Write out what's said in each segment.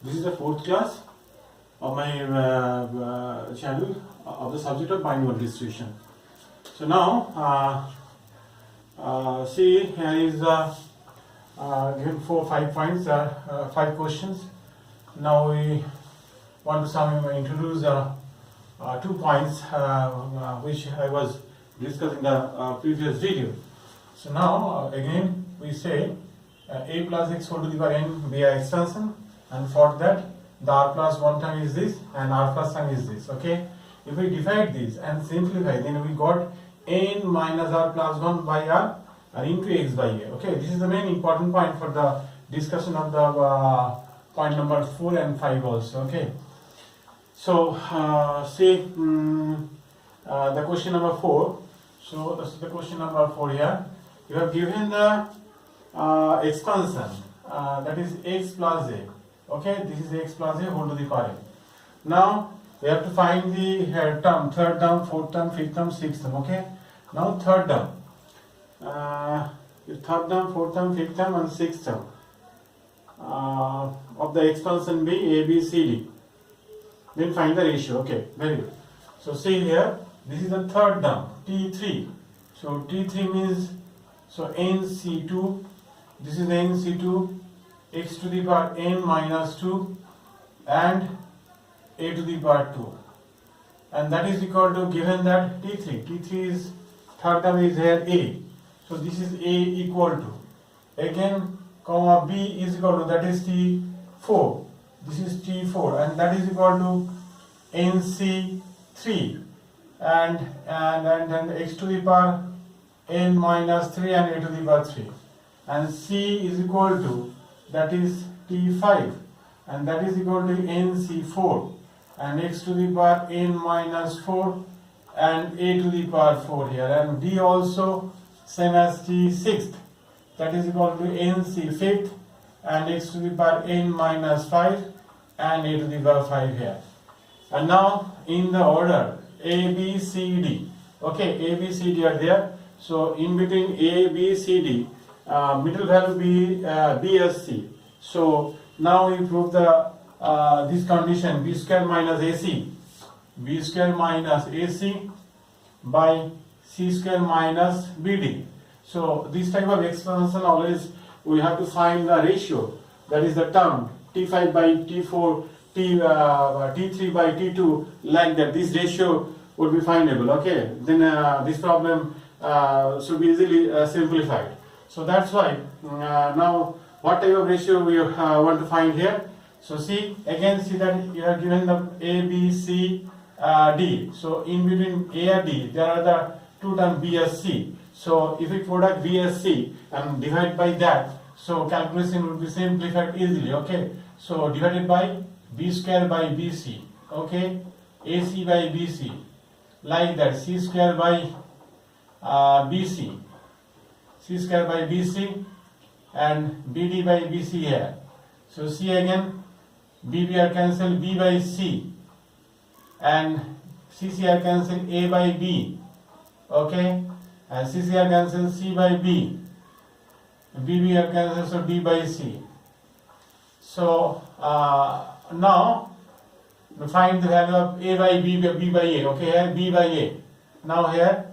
This is the fourth class of my channel of the subject of binomial distribution. So now, see, here is given 5 points, 5 questions. Now we want to introduce 2 points which I was discussing in the previous video. So now again we say a plus x whole to the power n be a expansion, and for that the r plus 1 term is this and r plus term is this. Okay, if we divide this and simplify, then we got n minus r plus 1 by r into x by a. Okay, this is the main important point for the discussion of the point number 4 and 5 also. Okay, so see the question number 4. So this is the question number 4 here. You have given the expansion that is x plus a. Okay, this is x plus a whole to the power n. Now we have to find the term, third term, fourth term, fifth term, sixth term. Okay, now third term, fourth term, fifth term, and sixth term of the expansion be a, b, c, d. Then find the ratio. Okay, very good. So see here, this is the third term, t3. So t3 means, so nc2. This is nc2, x to the power n minus 2 and a to the power 2, and that is equal to, given that t3 is third term is here a, so this is a equal to, again comma b is equal to, that is t4, this is t4, and that is equal to nc3 and x to the power n minus 3 and a to the power 3, and c is equal to, that is t5, and that is equal to nc4 and x to the power n minus 4 and a to the power 4 here, and d also same as t6th, that is equal to nc5th and x to the power n minus 5 and a to the power 5 here. And now in the order a, b, c, d. Okay, a, b, c, d are there. So in between a, b, c, d, middle value be b as c. So now we prove the this condition, b square minus ac, b square minus ac by c square minus bd. So this type of expansion, always we have to find the ratio, that is the term t5 by t4, t3 by t2, like that. This ratio would be findable. Okay, then this problem should be easily simplified. So that's why now what type of ratio we want to find here. So see, again see that you are given the a, b, c, d. So in between a and d there are the two terms b as c. So if we product b as c and divide by that, so calculation would be simplified easily. Okay, so divided by b square by bc. Okay, ac by bc, like that, c square by bc, c square by bc, and bd by bc here. So c again, bb are cancelled, b by c, and cc are cancelled, a by b. Okay, and cc are cancelled, c by b, bb are cancelled, so d by c. So now find the value of a by b by a. Okay, here b by a. Now here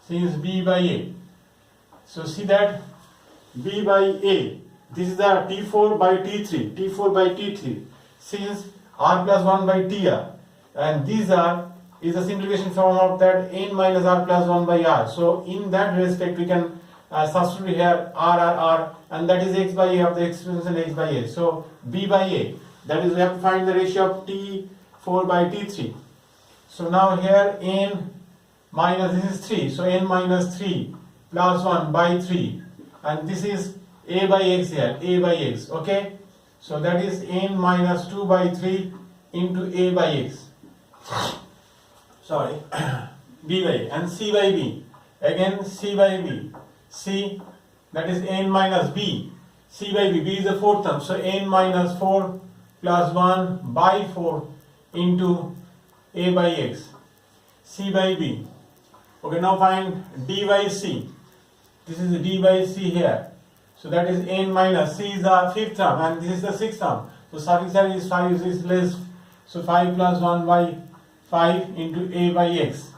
since b by a, so see that b by a, this is the t4 by t3, t4 by t3, since r plus 1 by tr, and these are is the simplification form of that n minus r plus 1 by r. So in that respect we can substitute here r, and that is x by a of the expression x by a. So b by a, that is we have to find the ratio of t4 by t3. So now here n minus, this is 3, so n minus 3 plus 1 by 3, and this is a by x here, a by x. Okay, so that is n minus 2 by 3 into a by x, sorry, b by a, and c by b, again c by b, c, that is n minus b, c by b, b is the fourth term, so n minus 4 plus 1 by 4 into a by x, c by b. Okay, now find d by c. This is d by c here. So that is n minus, c is the fifth term and this is the sixth term. So suffix here is 5 is less. So 5 plus 1 by 5 into a by x.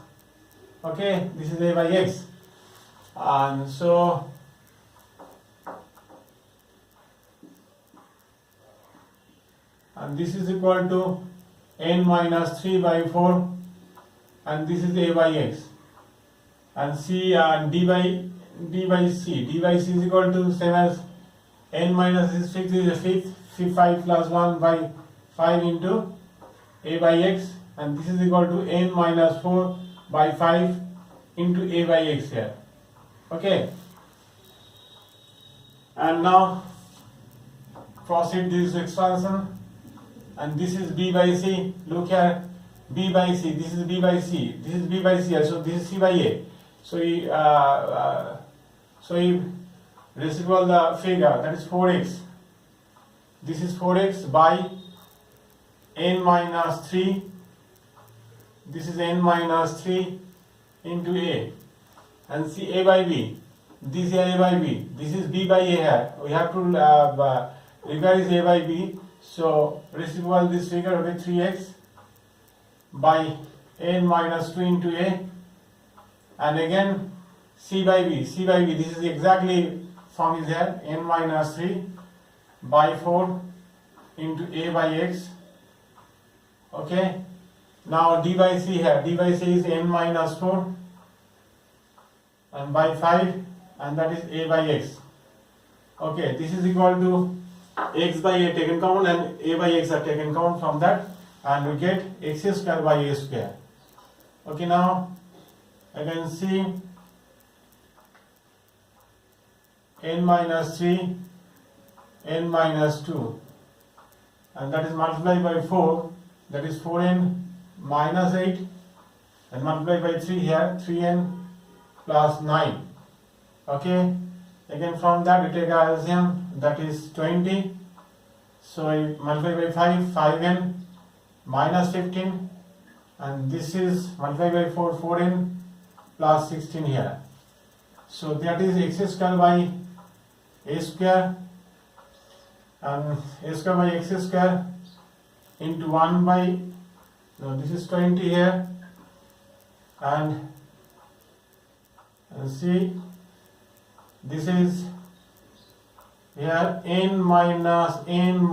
Okay, this is a by x. And so this is equal to n minus 3 by 4, and this is a by x. And c d by c is equal to same as n minus this fifth is a fifth, 5 plus 1 by 5 into a by x, and this is equal to n minus 4 by 5 into a by x here. Okay, and now proceed this expansion, and this is b by c. Look here, b by c, this is b by c, this is b by c, so this is c by a. So if residual the figure, that is 4x, this is 4x by n minus 3, this is n minus 3 into a, and see a by b, this is a by b, this is b by a here. We have to revise a by b, so residual this figure will be 3x by n minus 2 into a, and again c by b, this is exactly form is here, n minus 3 by 4 into a by x. Okay, now d by c here, d by c is n minus 4 and by 5, and that is a by x. Okay, this is equal to x by a taken common and a by x are taken common from that, and we get x square by a square. Okay, now I can see n minus 3, n minus 2, and that is multiplied by 4, that is 4n minus 8, and multiplied by 3 here, 3n plus 9. Okay, again from that we take our LCM, that is 20, so I multiply by 5, 5n minus 15, and this is multiplied by 4, 4n plus 16 here. So that is x square by a square, and a square by x square into 1 by, no, this is 20 here, and see this is here n minus n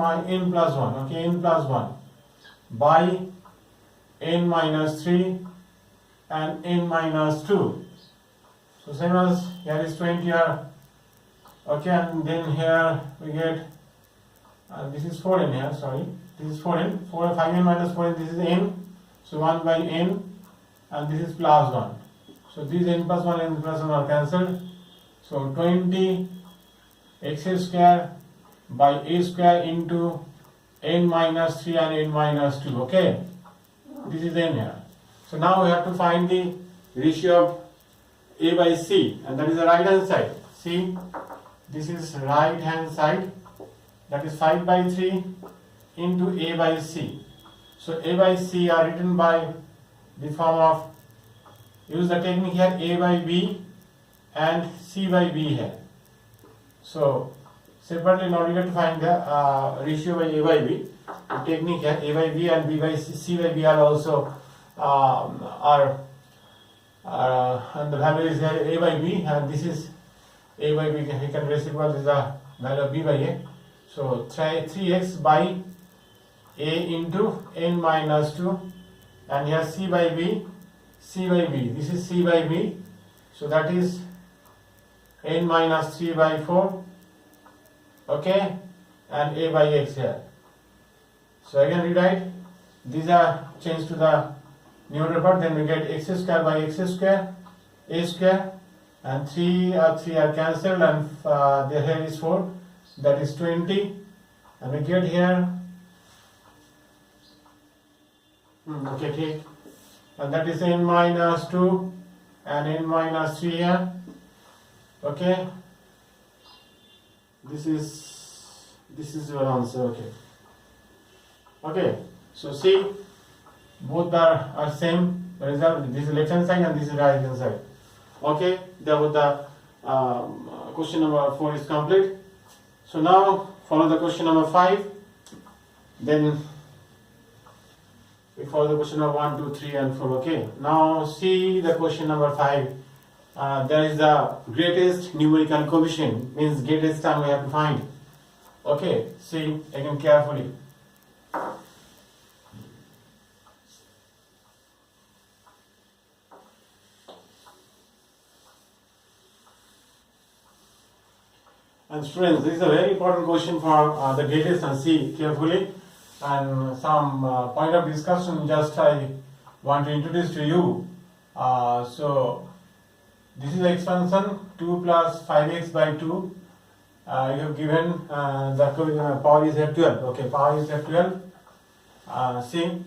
plus 1, okay, n plus 1 by n minus 3 and n minus 2. So same as here is 20 here. Okay, and then here we get this is 4n here, sorry, this is 4n, 5n minus 4n, this is n, so 1 by n, and this is plus 1. So these n plus 1 and n plus 1 are cancelled. So 20 x square by a square into n minus 3 and n minus 2. Okay, this is n here. So now we have to find the ratio of a by c, and that is the right hand side. See, this is right hand side, that is 5 by 3 into a by c. So a by c are written by the form of, use the technique here, a by b and c by b here. So separately in order to find the ratio by a by b, the technique here, a by b and b by c, c by b are also and the value is here a by b, and this is a by b, we can reciprocal is the value of b by a. So 3x by a into n minus 2, and here c by b, this is c by b, so that is n minus 3 by 4, okay, and a by x here. So again rewrite, these are changed to the numerator part, then we get x square by x square, a square, and 3 are cancelled, and there here is 4, that is 20, and we get here, okay, take, and that is n minus 2 and n minus 3 here. Okay, this is your answer. Okay, so see, both are same result. This is left hand side and this is right hand side. Okay, the question number 4 is complete. So now follow the question number 5. Then we follow the question number 1, 2, 3 and 4. Okay, now see the question number 5. There is the greatest numerical coefficient, means greatest term we have to find. Okay, see again carefully. And students, this is a very important question for the greatest, and see carefully. And some point of discussion just I want to introduce to you. So this is the expansion 2 plus 5x by 2. You have given the power is here 12. Okay, power is here 12. See,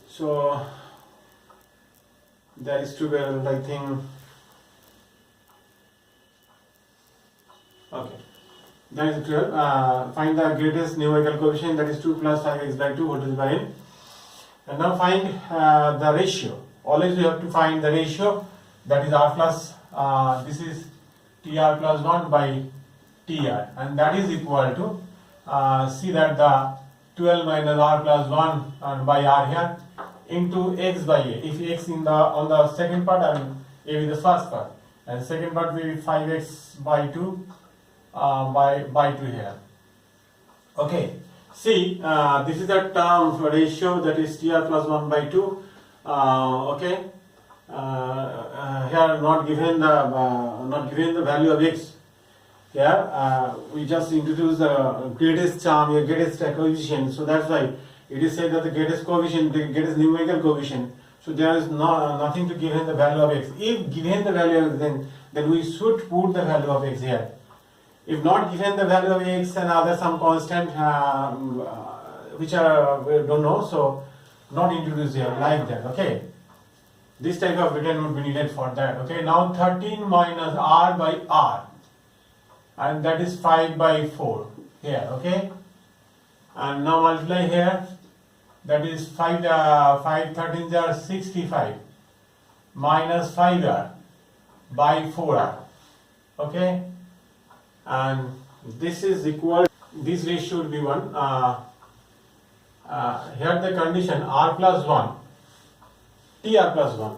so that is 12, I think. Okay, that is 12. Find the greatest numerical coefficient, that is 2 plus 5x by 2 whole to the power n. And now find the ratio. Always we have to find the ratio, that is r plus, this is tr plus 1 by tr, and that is equal to, see that the 12 minus r plus 1 by r here into x by a. If x in the on the second part and a is the first part, and second part will be 5x by 2 by 2 here. Okay, see, this is the term for ratio, that is tr plus 1 by 2. Okay, here not given the value of x. Here we just introduce the greatest term, greatest coefficient. So that's why it is said that the greatest coefficient, the greatest numerical coefficient. So there is nothing to given the value of x. If given the value of x, then we should put the value of x here. If not given the value of x and other some constant which are we don't know, so not introduce here like that. Okay, this type of written would be needed for that. Okay, now 13 minus r by r, and that is 5 by 4 here. Okay, and now multiply here, that is 5 13s are 65 minus 5r by 4r. Okay, and this is equal, this ratio will be 1. Here the condition r plus 1, tr plus 1,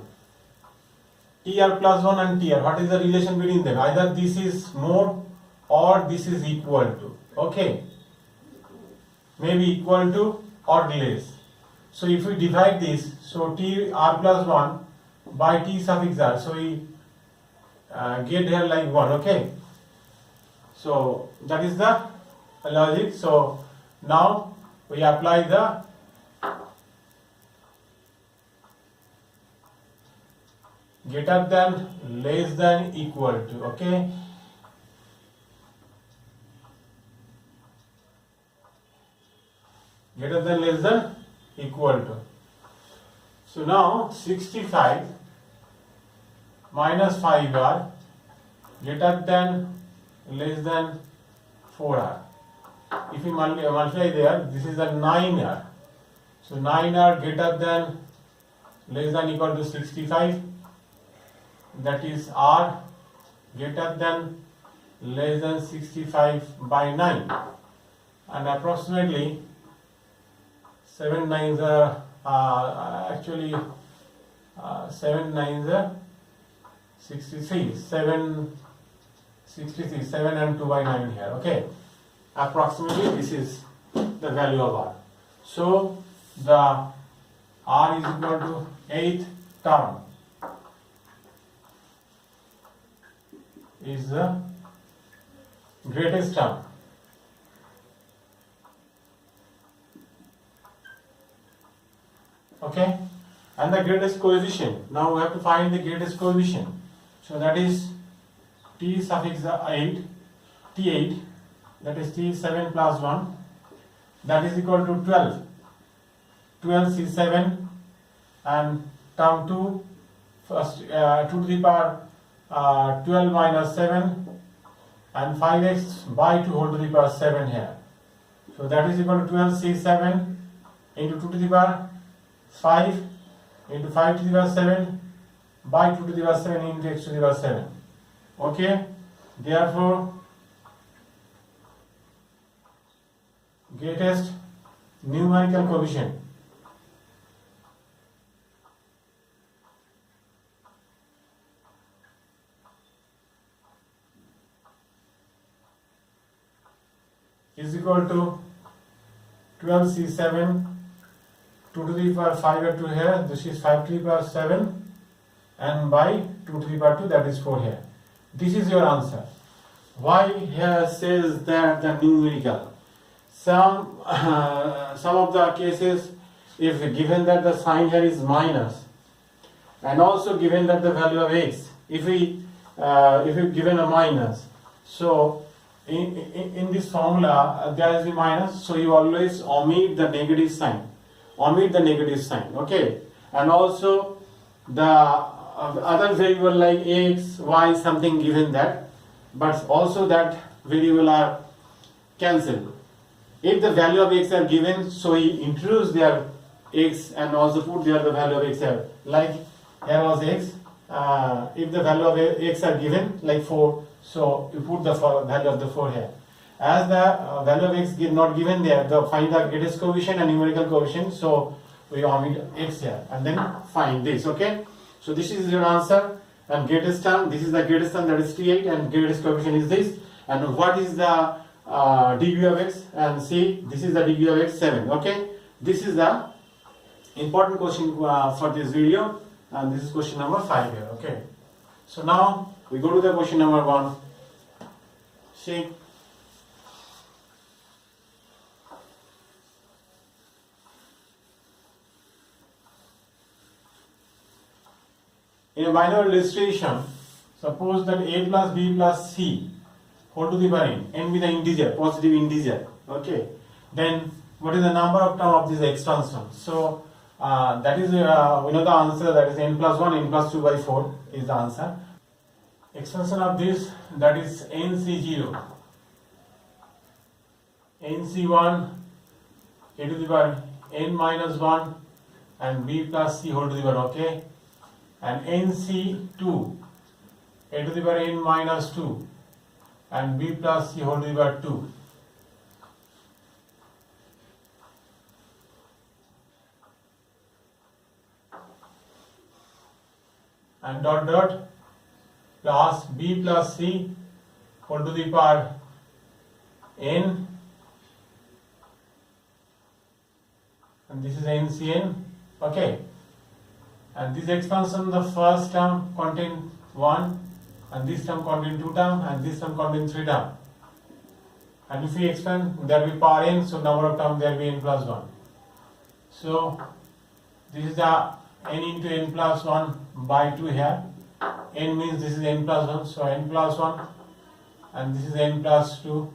tr plus 1 and tr, what is the relation between them? Either this is more or this is equal to. Okay, maybe equal to or less. So if we divide this, so t r plus 1 by t suffix r, so we get here like 1. Okay, so that is the logic. So now we apply the greater than, less than, equal to. Okay, greater than, less than, equal to. So now 65 minus 5r greater than, less than 4r. If we multiply there, this is a 9r. So 9r greater than, less than, equal to 65. That is r greater than, less than 65 by 9, and approximately 7 nines are actually 7 nines are 63. 7 and 2 by 9 here. Okay, approximately this is the value of r. So the r is equal to 8th term is the greatest term. Okay, and the greatest coefficient. Now we have to find the greatest coefficient. So that is t suffix 8, t8, that is t7 plus 1, that is equal to 12. 12 c7 and term 2, first 2 to the power 12 minus 7 and 5x by 2 whole to the power 7 here. So that is equal to 12 c7 into 2 to the power 5 into 5 to the power 7 by 2 to the power 7 into x to the power 7. Okay, therefore greatest numerical coefficient is equal to 12C7, 2 to the power 5 at 2 here, this is 5 to the power 7, and by 2 to the power 2, that is 4 here. This is your answer. Why here says that the numerical? Some of the cases, if given that the sign here is minus, and also given that the value of x, if we given a minus, so in this formula there is a minus, so you always omit the negative sign. Okay, and also the other variable like x, y, something given that, but also that variable are cancelled. If the value of x are given, so he introduce their x and also put there the value of x here. Like here was x. If the value of x are given like 4, so you put the value of the 4 here. As the value of x is not given there, find the greatest coefficient and numerical coefficient. So we omit x here and then find this. Okay. So this is your answer. And greatest term, this is the greatest term, that is T8, and greatest coefficient is this. And what is the degree of x? And see, this is the degree of x, 7. Okay. This is the important question for this video, and this is question number 5 here. Okay. So now we go to the question number 1. See, in a binary illustration, suppose that a plus b plus c whole to the power n with an integer, positive integer. Okay. Then what is the number of term of this expansion? So that is we know the answer, that is n plus 1, n plus 2 by 4 is the answer. Expansion of this, that is nc0, nc1 a to the power n minus 1 and b plus c whole to the power. Okay. And nc2 a to the power n minus 2 and b plus c whole to the power 2. And dot dot plus b plus c whole to the power n, and this is ncn. Okay. And this expansion, the first term contain 1, and this term contain 2 term, and this term contain 3 term. And if we expand, there will be power n, so number of term there will be n plus 1. So this is the n into n plus 1 by 2 here. N means this is n plus 1, so n plus 1, and this is n plus 2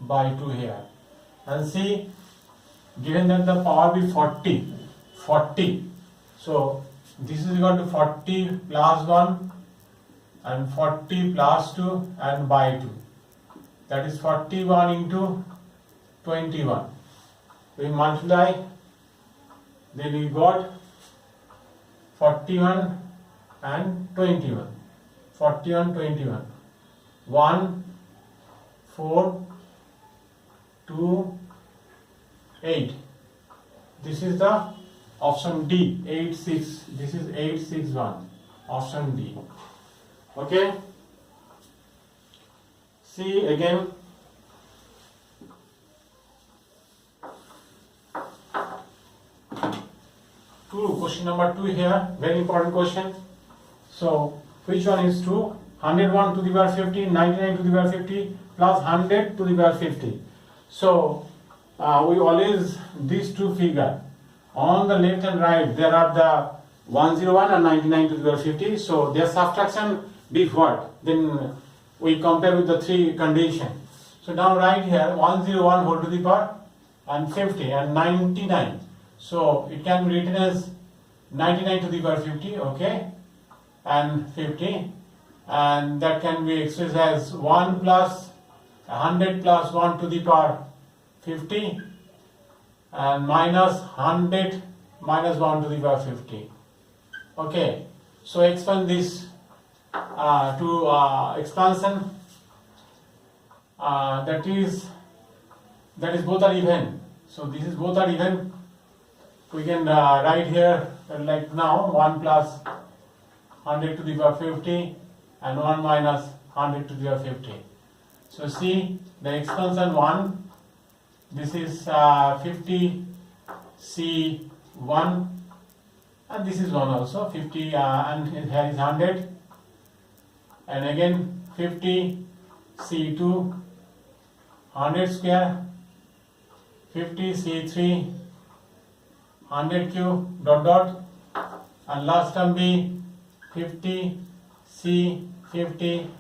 by 2 here. And see, given that the power be 40, so this is equal to 40 plus 1 and 40 plus 2 and by 2. That is 41 into 21. We multiply, then we got 41 and 21. 41, 21. 1, 4, 2, 8. This is the option D, 8, 6. This is 8, 6, 1. Option D. Okay. See again. Question number 2 here. Very important question. So, which one is true? 101 to the power 50, 99 to the power 50, plus 100 to the power 50. So, we always, these two figures, on the left and right, there are the 101 and 99 to the power 50. So, their subtraction be what? Then we compare with the three conditions. So, now right here, 101 whole to the power and 50 and 99. So, it can be written as 99 to the power 50, okay, and 50, and that can be expressed as 1 plus 100 plus 1 to the power 50 and minus 100 minus 1 to the power 50. Okay, so expand this to expansion, that is both are even. So this is both are even. We can write here like now 1 plus 100 to the power 50 and 1 minus 100 to the power 50. So see the expansion 1, this is 50 C1 and this is 1 also 50 and here is 100 and again 50 C2 100 square 50 C3 100 cube dot dot and last term be 50 C 50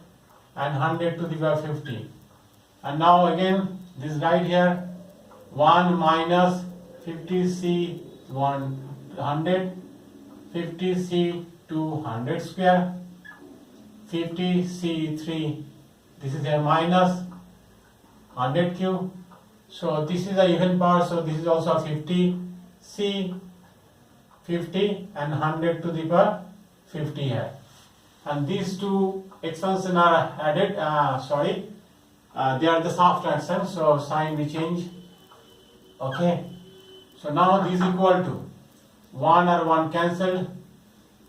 and 100 to the power 50 and now again this right here 1 minus 50 C 100 50 C 200 square 50 C 3 this is a minus 100 cube. So this is a even power, so this is also 50 C 50 and 100 to the power 50 here. And these two expansion are added, they are the soft fraction, so sign we change. Okay. So now this equal to 1 or 1 cancel,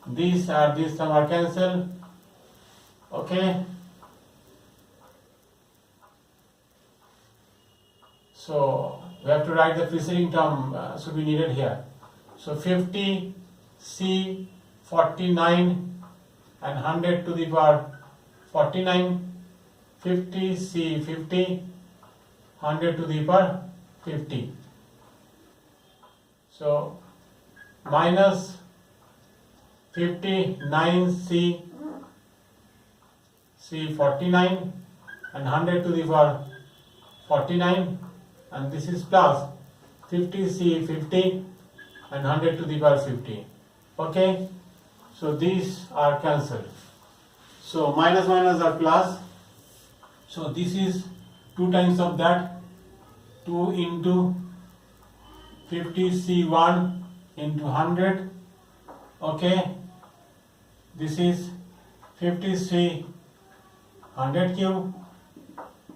these are this term are cancel. Okay. So we have to write the preceding term should be needed here. So 50 C 49 and 100 to the power 49, 50 C 50, 100 to the power 50. So minus 59 C 49 and 100 to the power 49 and this is plus 50 C 50 and 100 to the power 50. Okay, so these are cancelled. So minus minus are plus. So this is 2 times of that, 2 into 50 C1 into 100. Okay, this is 50 C 100 cube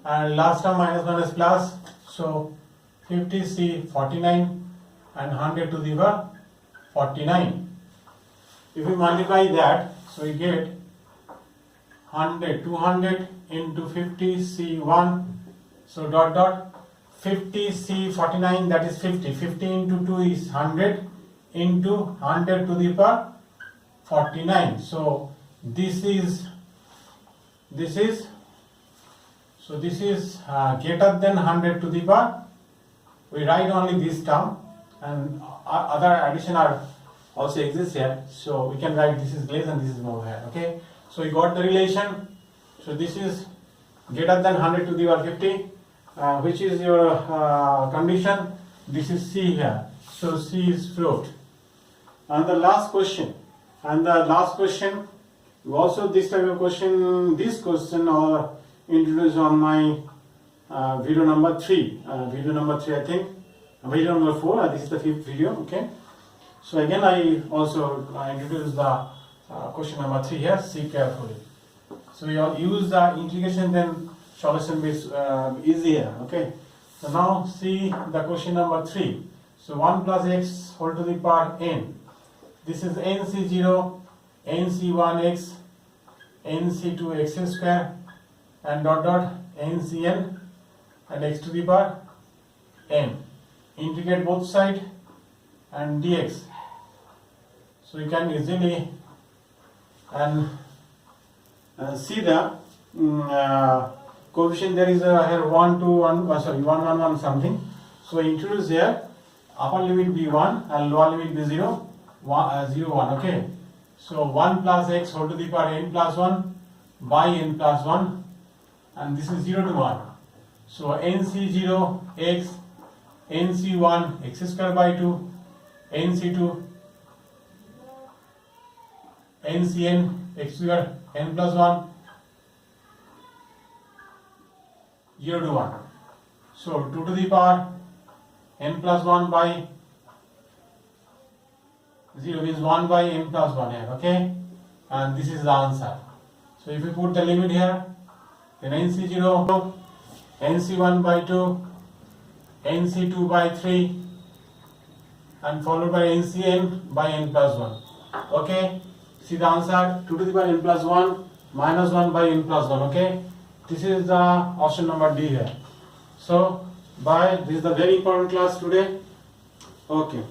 and last term minus minus plus. So 50 C 49 and 100 to the power 49. If we multiply that, so we get 200 into 50 C1, so dot dot 50 C49 that is 50, 50 into 2 is 100 into 100 to the power 49. So this is greater than 100 to the power. We write only this term and other addition are also exists here. So we can write this is less and this is more here. Okay. So we got the relation. So this is greater than 100 to the power 50. Which is your condition? This is C here. So C is float. And the last question. Also this type of question. This question are introduced on my video number 3. Video number 3, I think. Video number 4. This is the 5th video. Okay. So again, I also introduce the question number 3 here. See carefully. So you use the integration, then solution is easier. Okay. So now see the question number 3. So 1 plus x whole to the power n. This is nc0, nc1x, nc2 x square, and dot dot ncn and x to the power n. Integrate both sides and dx. So you can easily and see the coefficient. There is here 1 2 1 1 1 1 something. So introduce here upper limit be 1 and lower limit be 0 0 1. Okay. So 1 plus x whole to the power n plus 1 by n plus 1 and this is 0 to 1. So nc0 x, nc1 x square by 2, nc2 ncn x square n plus 1 0 to 1. So 2 to the power n plus 1 by 0 means 1 by n plus 1 here. Okay, and this is the answer. So if you put the limit here, then nc0 nc1 by 2 nc2 by 3 and followed by ncn by n plus 1. Okay, see the answer, 2 to the power n plus 1 minus 1 by n plus 1. Okay, this is the option number D here. So this is the very important class today. Okay.